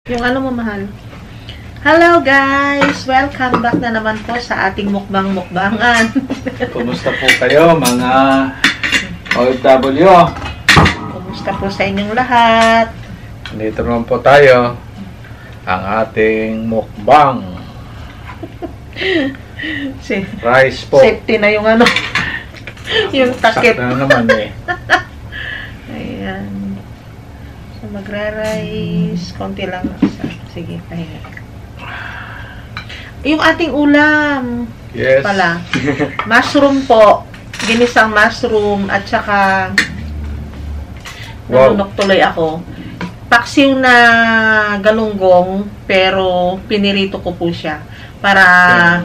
Yung ano mo, mahal. Hello guys! Welcome back na naman po sa ating mukbang-mukbangan. Kumusta po kayo mga OFW? Kumusta po sa inyong lahat? Dito naman po tayo. Ang ating mukbang. Rice po. Safety na yung ano. Yung takip. Sakto na naman eh. Ayan. So magra-rice. Konti lang. Sige, pahinga. Yung ating ulam. Yes. Pala. Mushroom po. Ginisang mushroom at saka nalunok tuloy ako. Paksiw na galunggong pero pinirito ko po siya para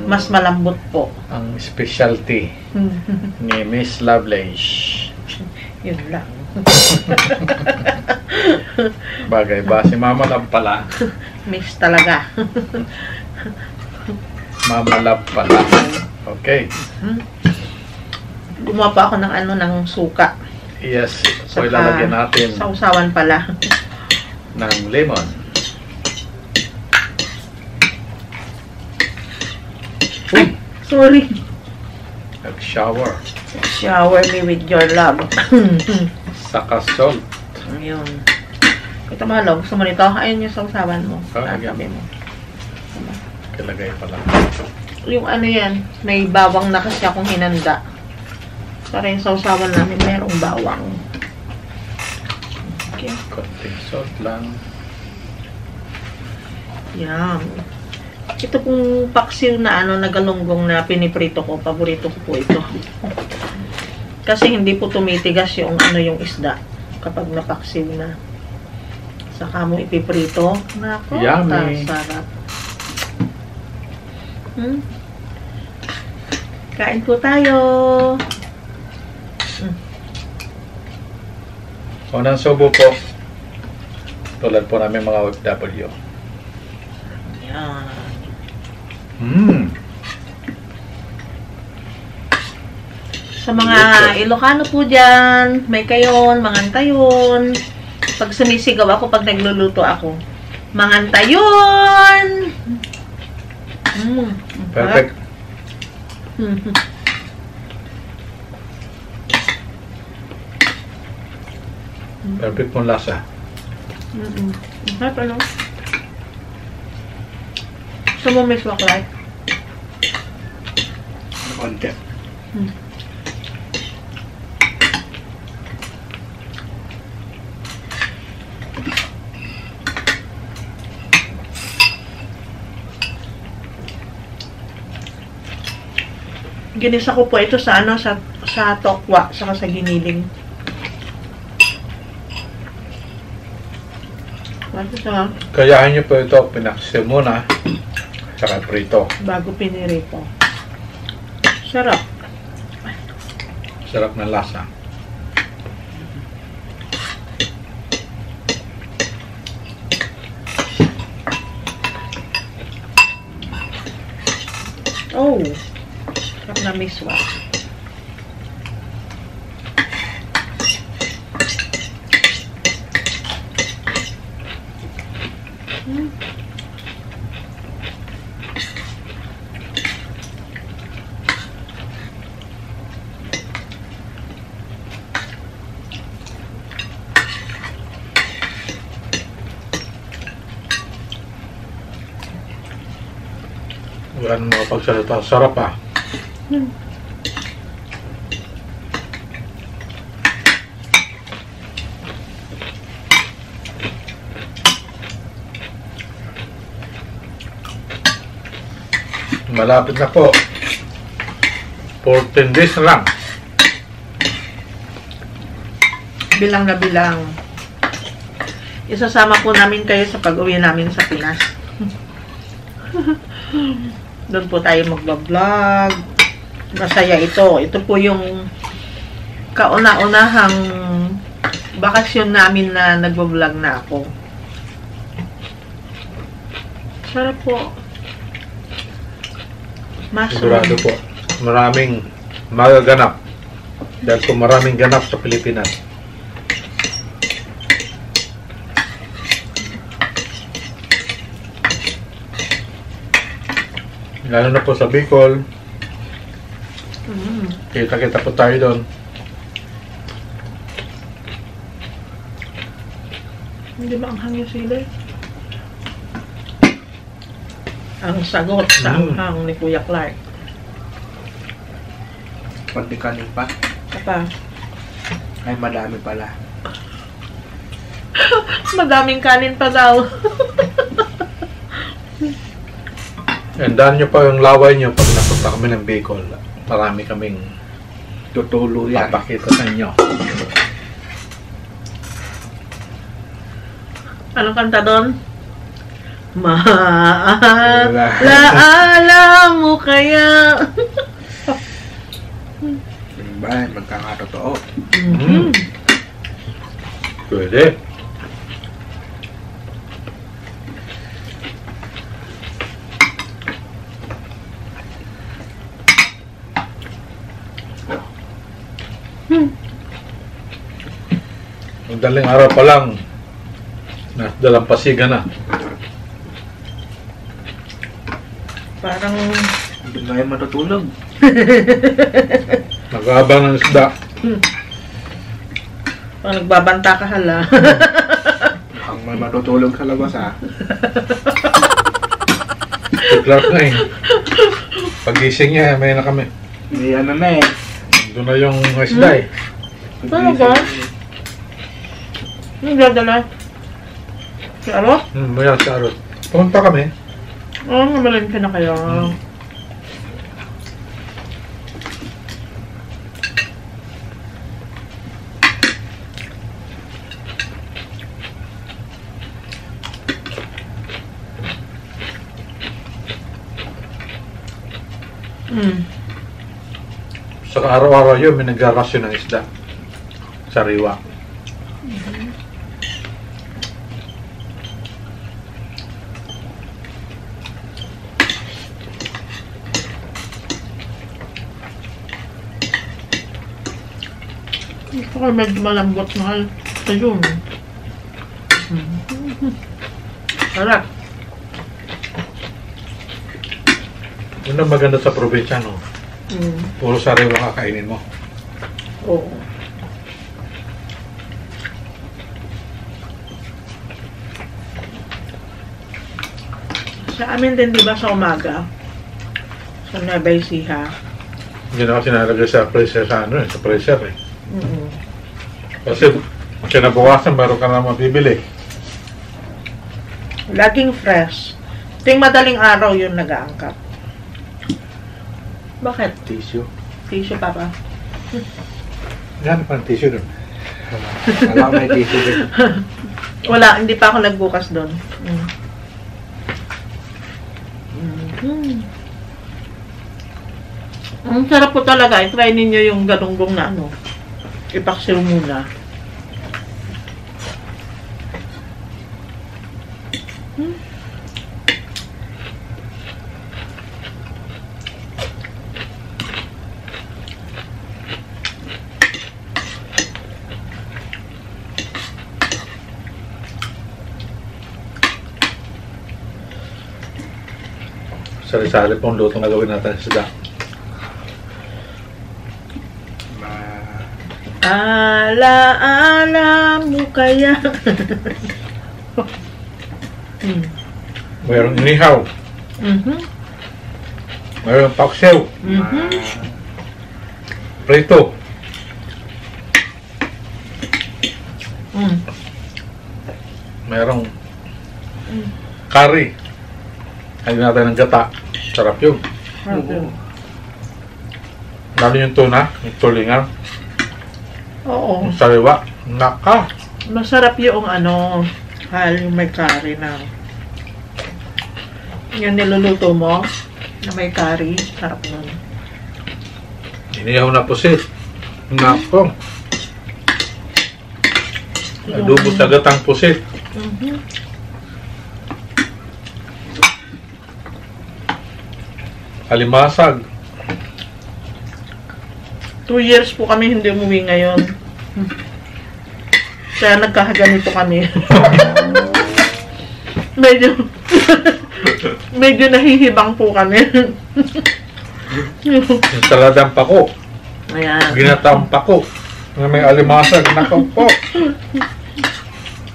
mas malambot po. Ang specialty ni Miss Lovelace. Yun lang. Bagay ba? Si Mama Love pala. Miss talaga. Mama Love pala. Okay. Gumawa pa ako ng ano ng suka. Yes. So ilalagyan natin sausawan pala. ng lemon. Uy! Sorry. Nag-shower. Shower me with your love. Saka salt. Ayun. Ito mahal, gusto mo nito? Ayun yung sausawan mo. Sabi mo. Kalagay pala. Yung ano yan, may bawang na kasi akong hinanda. Para yung sausawan namin merong bawang. Okay. Konting salt lang. Yan. Ito pong paksiw na ano, na galunggong na piniprito ko. Paborito ko po ito. Kasi hindi po tumitigas yung ano yung isda kapag napaksiw na. Saka mo ipiprito. Nako, yummy. Sarap. Kain po tayo. Unang subo po. Tulad po namin mga OFW. Yan. Sa mga Ilocano po dyan, may kayon, mangantayon. Pag sumisigaw ako, pag nagluluto ako, mangantayon! Perfect. Perfect pong lasa. Harap ano? Gusto mo may swaklight? Konti. Ginisa ko po ito sa ano, sa tokwa, saka sa giniling. Kayahin niyo po ito, pinaksiw muna, saka prito. Bago pinirito. Sarap. Sarap ng lasa. Oh! Sarap na miswa. Wala nang makapagsalita. Sarap ah. Malapit na po. 14 days na lang. Bilang na bilang. Isasama po namin kayo sa pag-uwi namin sa Pinas. Doon po tayo magbablog. Masaya ito. Ito po yung kauna-unahang bakasyon namin na nagbablog na ako. Sarap po. Sigurado po. Maraming magaganap. Dahil po maraming ganap sa Pilipinas. Lalo na po sa Bicol. Mm. Kita-kita po tayo doon. Hindi ba ang hangyo sila? Ang sagot sa anghang ni Kuya Clark. Pati kanin pa. Apa? Ay, madami pala. Madaming kanin pa daw. Tandaan nyo pa yung laway nyo pag napunta kami ng Bicol. Marami kaming Tutulo yan. papakita sa inyo. Anong kanta doon? Maalaala mo kaya. Diba? Magkakatotoo. Mm-hmm. Pwede. Madaling araw pa lang, dalampasigan na. Parang Hindi nga yung matutulog. Nag-aabang ng isda. parang nagbabanta ka hala. Mukhang may matutulog sa labas ha. Si Clark na eh. Pagising niya, may na kami. May ano na eh. Doon na yung isda eh. Talaga? Ano dadala? Si Aro? Maya si Arot. Pumunta kami. Oo, namalin ka na kaya. Sa araw-araw yun, may nagrarasyon ng isda. Sariwa. Gusto ko medyo malambot mahal sa yun. Sarap. Yun ang maganda sa probinsya, no? Puro sariwa kakainin mo. Oo. Sa amin din, di ba, sa umaga, sa Nueva Ecija. Hindi na kasi nalagay sa freezer sa ano eh, sa freezer eh. Kasi kinabukasan meron ka na mabibili. Laging fresh. Ting madaling araw yun nag-aangkat. Bakit? Tissue. Tissue, Papa. Yan pa ang tissue doon. Alam may tissue din. Wala, hindi pa ako nagbukas doon. Ang sarap po talaga. I-try ninyo yung galunggong na ano. Ipaksiw muna. Sari-sari pong luto na gawin natin sa isda. Ala mo kaya. Mayroong inihaw. Mayroong paksiw. Prito. Mayroong curry. Ayun natin ng gata. Sarap yun. Lalo yung tuna, yung tulingan, Oo. yung sariwa. Naka! Masarap yung ano, yung may curry na. Yung niluluto mo, na may curry. Sarap nun. Inihaw na pusit. Nako. Adobo sa gatang pusit. Alimasag. 2 years po kami hindi umuwi ngayon. Kaya nagkakaganito kami. Medyo, medyo nahihibang po kami. Yung saladang pako. Ayan. Ginataang pako. Na may alimasag. Nakaw po.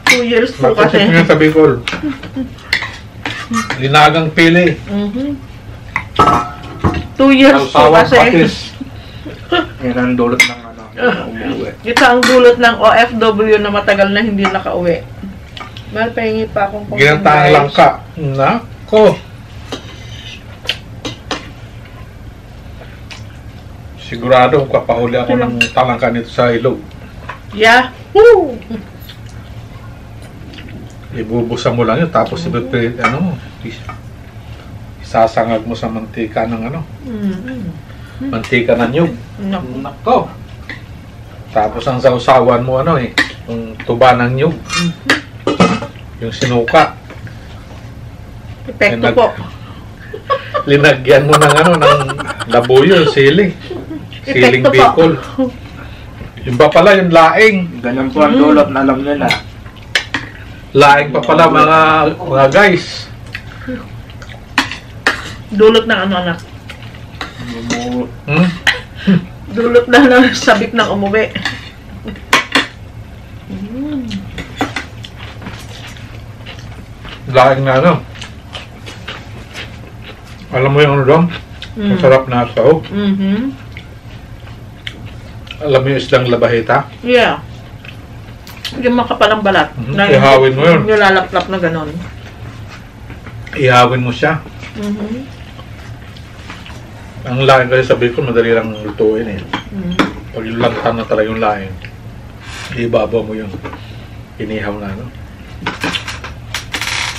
2 years po kasi. Makasip nga sa Bicol. Linagang pili. 2 years po Tawang kasi. patis. Yan ang dulot ng ano, umuwi. Ito ang dulot ng OFW na matagal na hindi nakauwi. Mahal, pahingi pa akong konting Ginataang rice. langka. Nako. Sigurado kapahuli ako ng talangka nito sa ilog. Yahoo! Ibubusan mo lang yun, tapos isasangag mo sa mantika ng mantika ng nyug. Naku. Nako. Tapos ang sausawan mo yung tuba ng nyug. Yung sinuka. Epekto Yan, po. Linagyan mo ng labuyo, siling. Siling Epekto po. Bicol. Yung ba pala, yung laing. Ganyan po ang dulot na alam nyo na. Laing pa pala mga guys. Dulot ng ano, anak? Hmm? Dulot na ng sabik ng umuwi. Laing na Alam mo yung doon? Masarap na sahog. Alam mo yung islang labahita? Yeah. Yung makapalang balat. Na Ihawin mo yun. Yung lalaplap na ganon. Ihawin mo siya. Ang laing kasi sa Bicol, madali lang lutuin eh. Pag yung lantan na talaga yung laing, ibabaw mo yung inihaw na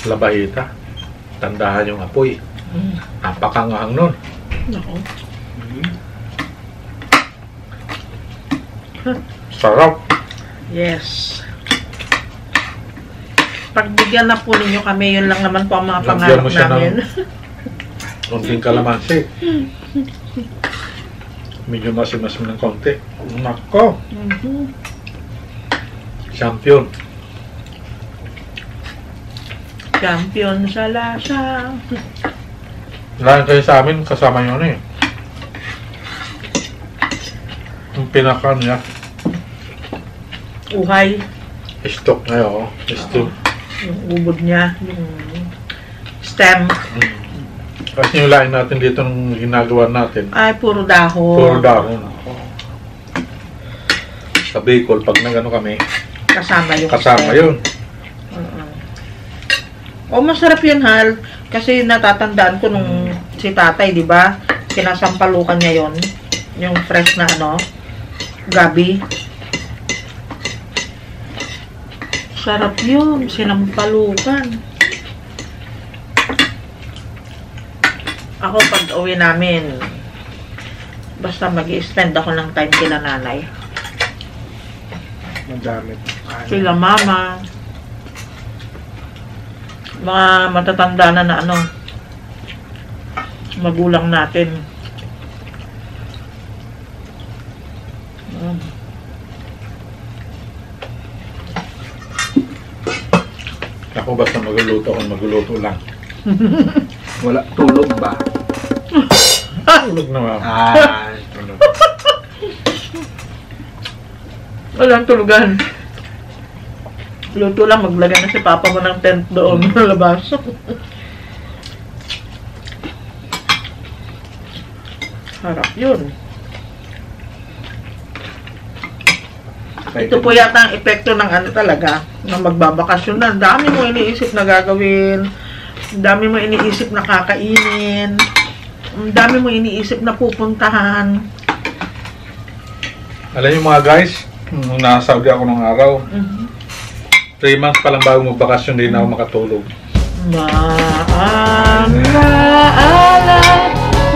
labahita. Tandahan yung apoy. Napakangahang nun. Nako. Sarap. Yes. Pagbigyan na po ninyo kami, yun lang naman po ang mga Lagyan pangarap mo siya namin. Konting kalamansi. Medyo masim-masim ng konti. Nako. Champion. Champion sa lasa. Lahat kayo sa amin, kasama nyo yung pinaka niya, Uhay. stock ngayon, stock. Yung ubod niya. Yung stem. Kasi yung lain natin dito nung ginagawa natin, Ay, puro dahon. puro dahon. Sa Bicol, pag nagano kami, Kasama yung kasama stem. yun. O, masarap yun, Hal. Kasi natatandaan ko nung si tatay, di ba? Kinasampalukan niya yon, yung fresh na gabi. Sarap yun, sinampalukan. Ako, pag uwi namin, basta mag-i-spend ako ng time kila nanay. Madami. Sila mama. Mga matatanda na magulang natin. Ako basta magluluto kung magluluto lang. Wala tulog ba? Tulog naman. Tulog. Walang tulugan. Luto lang, maglagay na si Papa mo ng tent doon sa labas. Harap yun. Ito po yata ang epekto ng talaga, ng magbabakasyon na. Dami mo iniisip na gagawin. Dami mo iniisip na kakainin. Dami mo iniisip na pupuntahan. Alam niyo mga guys, nung nasa Saudi ako nung araw, 3 months pa lang bago magbakasyon, hindi na ako makatulog. Maalaala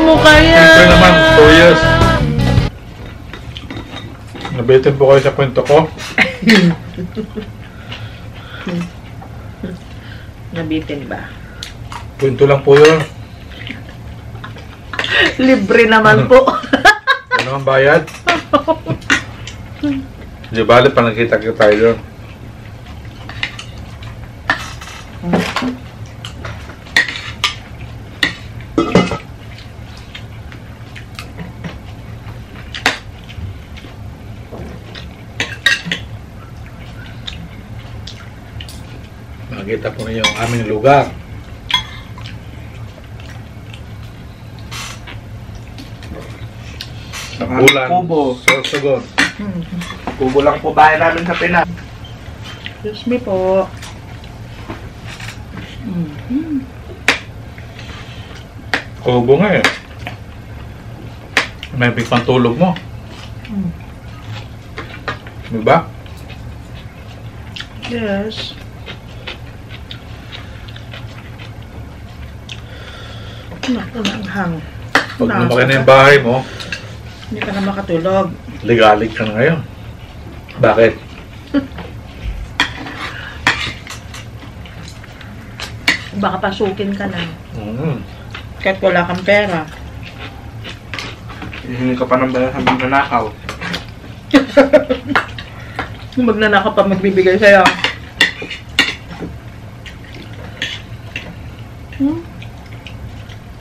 mo kaya. Siyempre naman, 2 years. Nabitin po kayo sa kwento ko. Nabitin ba? Kwento lang po yun. Libre naman po. Ano ang bayad? Di bali pa nakita kita tayo doon. makikita po ninyo ang aming lugar. Bulan, Kubo. Sorsogon. Kubo lang po bahay namin sa Pinas. Excuse me po. Kubo nga eh. May pagpantulog mo. Diba? Yes. Naku, nanghang. Pag lumaki na yung bahay mo, Hindi ka na makatulog. ligalig ka na ngayon. Bakit? Baka pasukin ka na. Kahit wala kang pera. Hihingi ka pa ng bayan sa magnanakaw. Yung magnanakaw pa magbibigay sa'yo.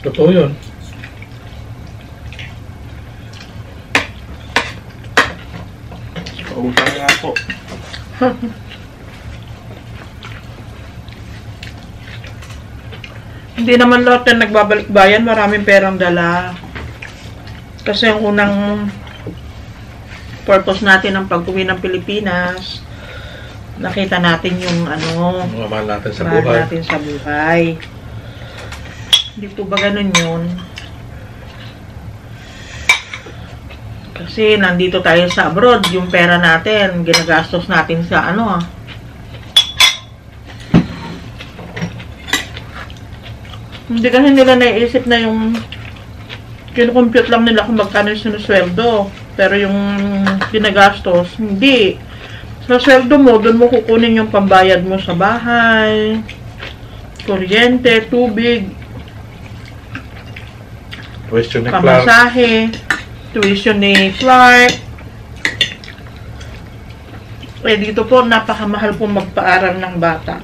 Totoo yun. Pautang nga po. Hindi naman lahat na nagbabalik bayan, maraming perang dala. Kasi yung unang purpose natin ng pag-uwi ng Pilipinas, nakita natin yung Mga mahal natin sa mahal buhay. natin sa buhay. Hindi po ba ganun yun? Kasi nandito tayo sa abroad, yung pera natin, ginagastos natin sa Hindi kasi nila naiisip na yung kinocompute lang nila kung magkano yung sinusweldo. Pero yung ginagastos, hindi. Sa sweldo mo, doon mo kukunin yung pambayad mo sa bahay, kuryente, tubig, Question ni Clark. pamasahe, tuition ni Clark. Eh dito po, napakamahal po magpaaral ng bata.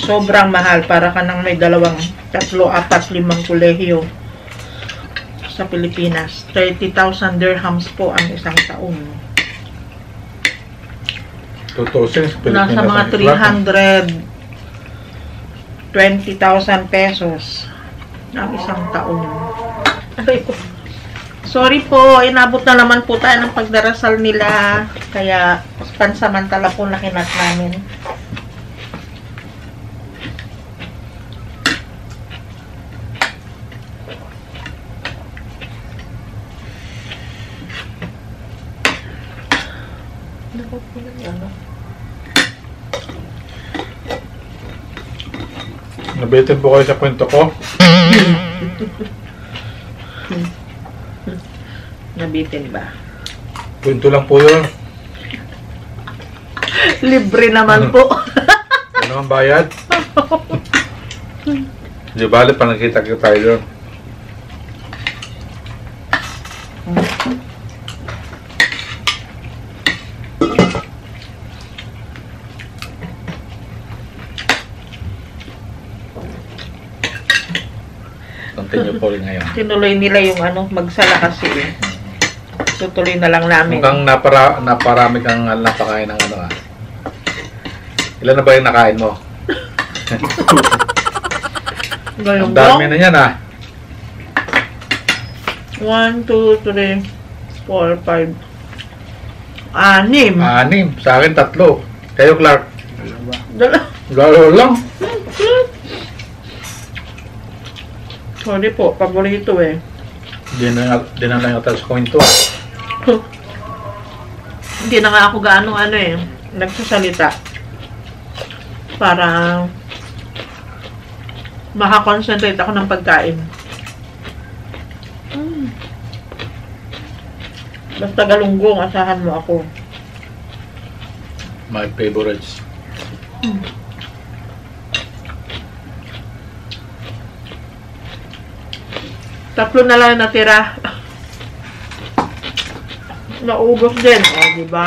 Sobrang mahal, para ka nang may 2, 3, 4, 5 kolehiyo sa Pilipinas. 30,000 dirhams po ang isang taon. Totoo siya. sa Pilipinas Nasa mga ang Clark. 320,000 pesos ang isang taon. Aray ko. Sorry po, inabot na naman po tayo ng pagdarasal nila. Kaya pansamantala po nakinat namin. Nabitin po kayo sa kwento ko. Nabitin ba? Kwento lang po yun. Libre naman po. Ano ang bayad? Di bali pa nakita kita tayo doon. Continue po rin ngayon. Tinuloy nila yung magsala kasi. Tutuloy na lang namin. Mukhang naparami kang napakain ng Ilan na ba yung nakain mo? Ngayong Ang dami na yan 1, 2, 3, 4, 5, 6. 6. Sa akin 3. Kayo Clark? Dalawa. Lalo lang. Sorry po, paborito eh. Di na lang yung sa kwento Hindi na nga ako gaano nagsasalita. Para makakonsentrate ako ng pagkain. Basta galunggong, asahan mo ako. My favorites. Tatlo na lang natira. Naubos din. O, diba?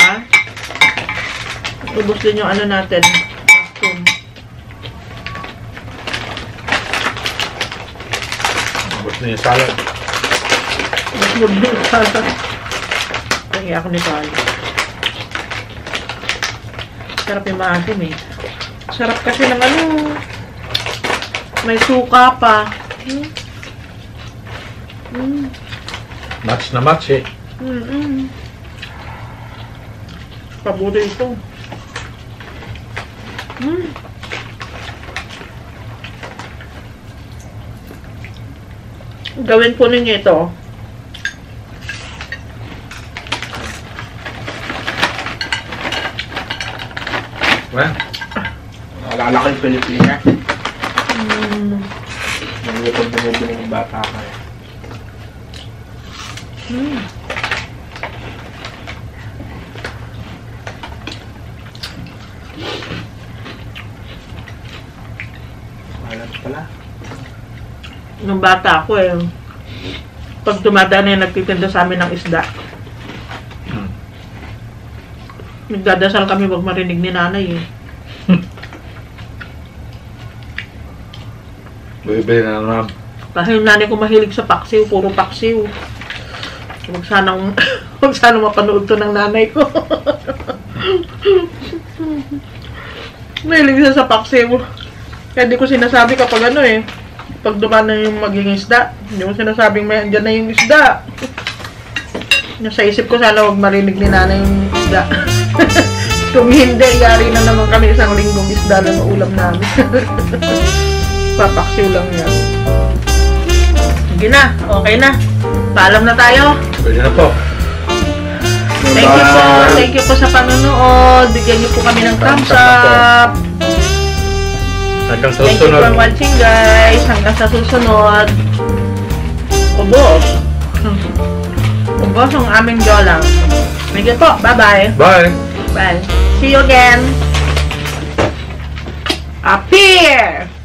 Ubos din yung natin. Ubus na yung salad. Ubos din yung salad. Kaya ako ni Carl. Sarap yung maasim eh. Sarap kasi ng ano. May suka pa. Match na match eh. Paborito. Gawin po ninyo ito. Well, Naalala ko yung Pilipinas. Nangutong bumibili ng bata ka eh. Alam pala. Nung bata ako eh. Pag dumadaan eh, nagtitinda sa amin ng isda. Nagdadasal kami wag marinig ni nanay eh. bibili na naman. Kasi yung nanay ko mahilig sa paksiw, puro paksiw. Huwag sanang mapanood to ng nanay ko. Mahilig siya sa paksiw. Kaya di ko sinasabi kapag ano eh. Pag dumaan na yung maging isda, hindi ko sinasabing may andyan na yung isda. Sa isip ko sana huwag marinig ni nanay yung isda. Kung hindi, yari na naman kami isang linggong isda na maulam namin. Papaksiw lang yan. Sige na, okay na. Paalam na tayo. Pwede na po. Thank you po sa panonood. Bigyan niyo po kami ng thumbs up. Hanggang sa Thank you susunod. for watching guys. Hanggang sa susunod. Ubos. Ubos ang aming jolang. Sige po, bye-bye. Bye. Bye. See you again. Up here!